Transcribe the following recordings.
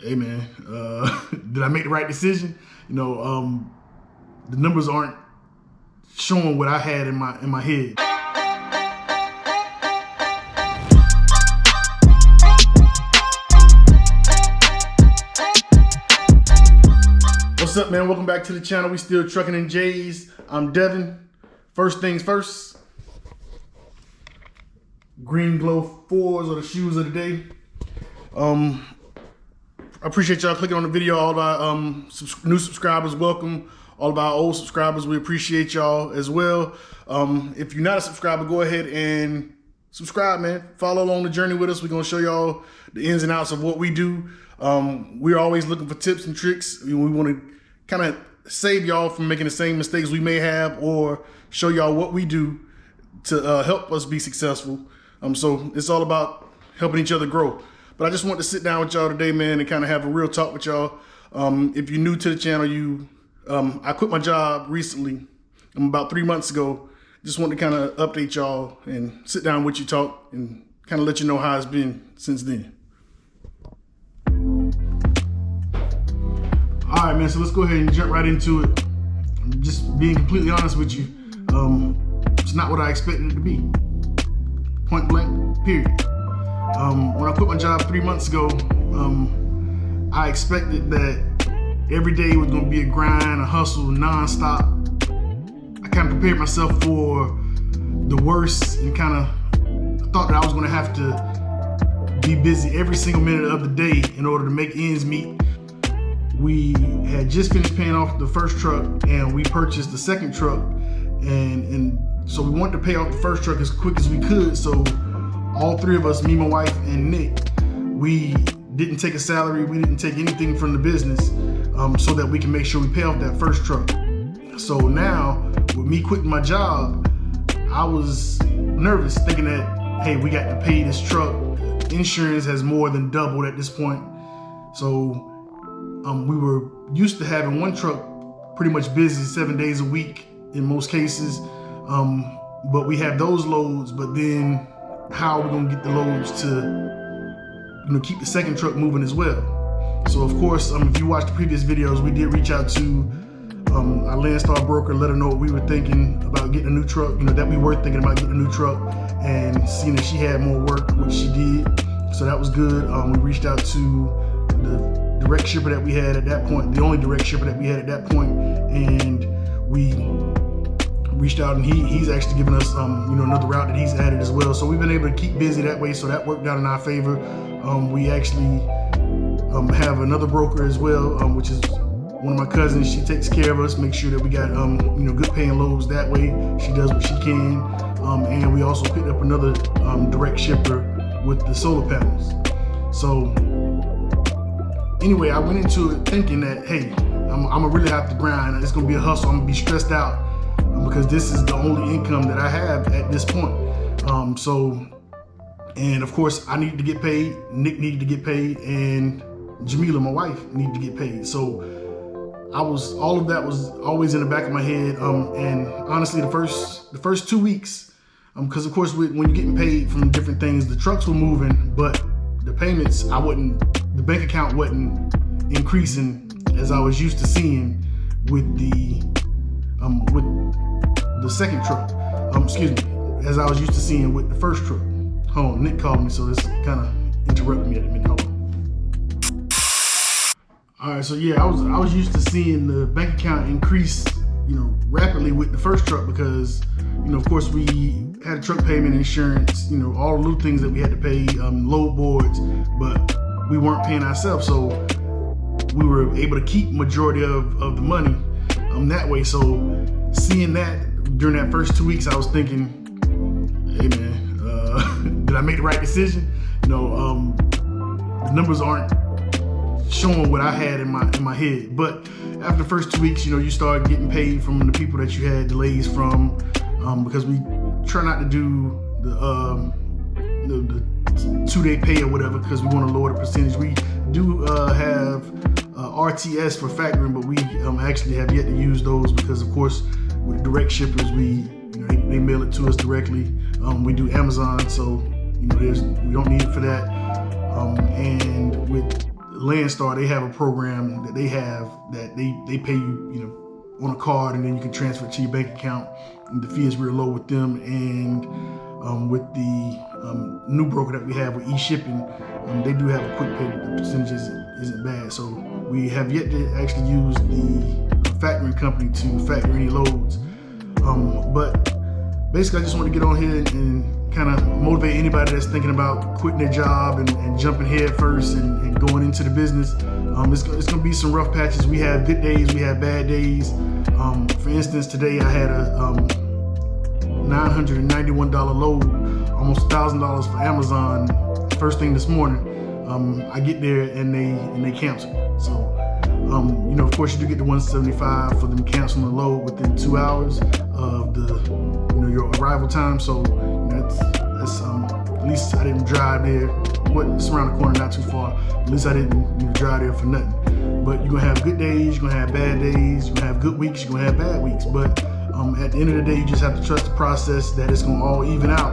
Hey man, did I make the right decision? The numbers aren't showing what I had in my head. What's up, man? Welcome back to the channel. We still trucking in J's. I'm Devin. First things first, Green Glow 4s are the shoes of the day. I appreciate y'all clicking on the video. All of our new subscribers, welcome. All of our old subscribers, we appreciate y'all as well. If you're not a subscriber, go ahead and subscribe, man. Follow along the journey with us. We're gonna show y'all the ins and outs of what we do. We're always looking for tips and tricks. We want to kind of save y'all from making the same mistakes we may have, or show y'all what we do to help us be successful. So it's all about helping each other grow. But I just want to sit down with y'all today, man, and kind of have a real talk with y'all. If you're new to the channel, I quit my job recently, about 3 months ago. Just want to kind of update y'all and sit down with you, talk, and kind of let you know how it's been since then. All right, man, so let's go ahead and jump right into it. I'm just being completely honest with you. It's not what I expected it to be. Point blank, period. When I quit my job 3 months ago, I expected that every day was gonna be a grind, a hustle, nonstop. I kind of prepared myself for the worst and kind of thought that I was gonna have to be busy every single minute of the day in order to make ends meet. We had just finished paying off the first truck and we purchased the second truck, and so we wanted to pay off the first truck as quick as we could. So all three of us, me, my wife, and Nick, we didn't take a salary, we didn't take anything from the business, so that we can make sure we pay off that first truck. So now, with me quitting my job, I was nervous, thinking that, hey, we got to pay this truck. Insurance has more than doubled at this point. So we were used to having one truck pretty much busy 7 days a week in most cases, but we have those loads, but then how are we gonna get the loads to keep the second truck moving as well? So of course, if you watched the previous videos, we did reach out to our Landstar broker, let her know what we were thinking about getting a new truck, that we were thinking about getting a new truck, and seeing if she had more work, which she did. So that was good. We reached out to the direct shipper that we had at that point, the only direct shipper that we had at that point, and we reached out, and he's actually given us another route that he's added as well. So we've been able to keep busy that way, so that worked out in our favor. We actually have another broker as well, which is one of my cousins. She takes care of us, makes sure that we got good paying loads that way. She does what she can, and we also picked up another direct shipper with the solar panels. So anyway, I went into it thinking that, hey, I'm gonna really have to grind. It's gonna be a hustle. I'm gonna be stressed out because this is the only income that I have at this point. And of course, I needed to get paid. Nick needed to get paid, and Jamila, my wife, needed to get paid. So all of that was always in the back of my head. And honestly, the first 2 weeks, because of course, when you're getting paid from different things, the trucks were moving, but the payments, the bank account wasn't increasing as I was used to seeing with the second truck. As I was used to seeing with the first truck. Hold on, Nick called me, so this kind of interrupted me at a minute. Hold on. All right, so yeah, I was used to seeing the bank account increase, rapidly with the first truck because, of course, we had a truck payment, insurance, all the little things that we had to pay, load boards, but we weren't paying ourselves, so we were able to keep majority of the money that way. So seeing that during that first 2 weeks, I was thinking, hey man, did I make the right decision? The numbers aren't showing what I had in my head. But after the first 2 weeks, you start getting paid from the people that you had delays from, because we try not to do the 2-day pay or whatever, because we want to lower the percentage. We do have RTS for factoring, but we actually have yet to use those because, of course, with direct shippers, they mail it to us directly. We do Amazon, so we don't need it for that. And with Landstar, they have a program that they have that they pay you, on a card, and then you can transfer it to your bank account. And the fee is real low with them, and with the new broker that we have with e-shipping, they do have a quick pay. The percentage isn't bad. So we have yet to actually use the factoring company to factor any loads. But basically, I just want to get on here and kind of motivate anybody that's thinking about quitting their job and jumping head first and going into the business. It's going to be some rough patches. We have good days, we have bad days. For instance, today I had a $991 load, almost $1,000 for Amazon. First thing this morning, I get there and they cancel. So, of course, you do get the $175 for them canceling the load within 2 hours of your arrival time. So that's at least I didn't drive there. It's around the corner, not too far. At least I didn't drive there for nothing. But you're gonna have good days, you're gonna have bad days, you're gonna have good weeks, you're gonna have bad weeks. But at the end of the day, you just have to trust the process that it's gonna all even out.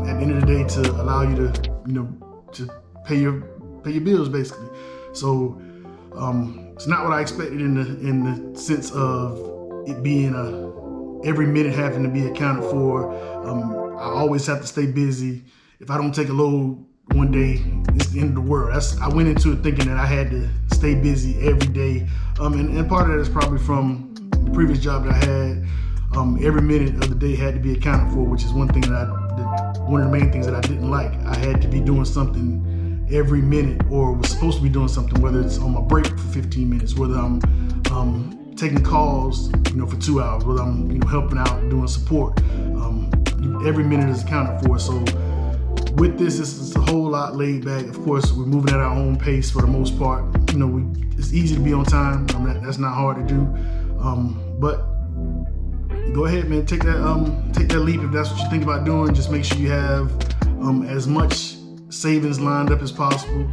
At the end of the day, to allow you to pay your bills, basically. So it's not what I expected in the sense of it being every minute having to be accounted for. I always have to stay busy. If I don't take a load one day, it's the end of the world. I went into it thinking that I had to stay busy every day. And part of that is probably from the previous job that I had. Every minute of the day had to be accounted for, which is one thing one of the main things that I didn't like. I had to be doing something every minute, or was supposed to be doing something, whether it's on my break for 15 minutes, whether I'm taking calls, for 2 hours, whether I'm, helping out, doing support. Every minute is accounted for. So with this, it's a whole lot laid back. Of course, we're moving at our own pace for the most part. It's easy to be on time. That's not hard to do. But go ahead, man. Take that leap if that's what you think about doing. Just make sure you have as much savings lined up as possible.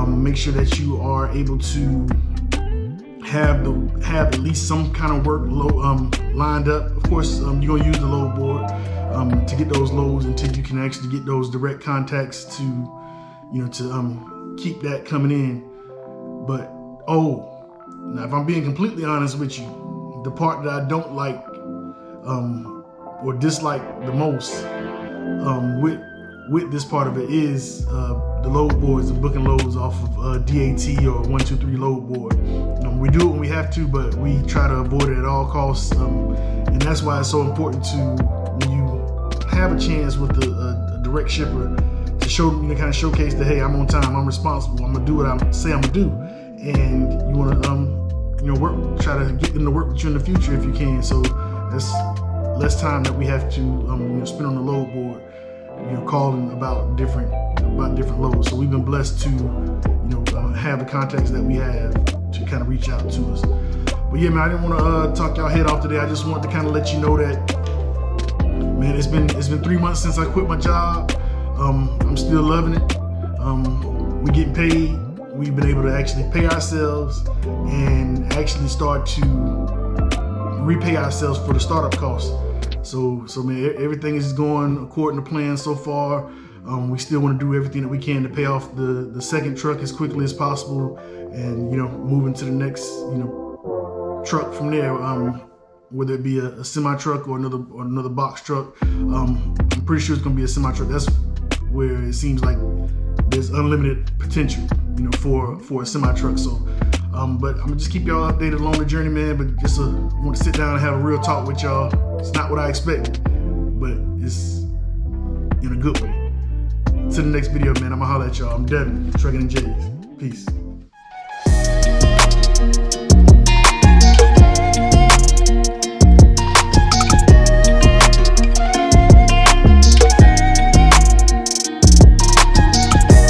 Make sure that you are able to have at least some kind of work lined up. Of course, you're gonna use the load board to get those loads until you can actually get those direct contacts to keep that coming in. But now if I'm being completely honest with you, the part that I don't like or dislike the most with this part of it is the load boards and booking loads off of DAT or 123 load board. We do it when we have to, but we try to avoid it at all costs. And that's why it's so important when you have a chance with a direct shipper to show, kind of showcase that, hey, I'm on time, I'm responsible, I'm gonna do what I say I'm gonna do. And you wanna try to get them to work with you in the future if you can. So that's less time that we have to spend on the load board, calling about different loads. So we've been blessed to have the contacts that we have to kind of reach out to us. But yeah, man, I didn't want to talk y'all head off today. I just wanted to kind of let you know that, man, it's been 3 months since I quit my job. I'm still loving it. We're getting paid. We've been able to actually pay ourselves and actually start to repay ourselves for the startup costs. So man, everything is going according to plan so far. We still want to do everything that we can to pay off the second truck as quickly as possible, and move into the next truck from there. Whether it be a semi truck or another box truck. I'm pretty sure it's gonna be a semi truck. That's where it seems like there's unlimited potential, for a semi truck. So, but I'm gonna just keep y'all updated along the journey, man. But just want to sit down and have a real talk with y'all. It's not what I expected, but it's in a good way. To the next video, man. I'ma holler at y'all. I'm Devin, Trucking and J's. Peace.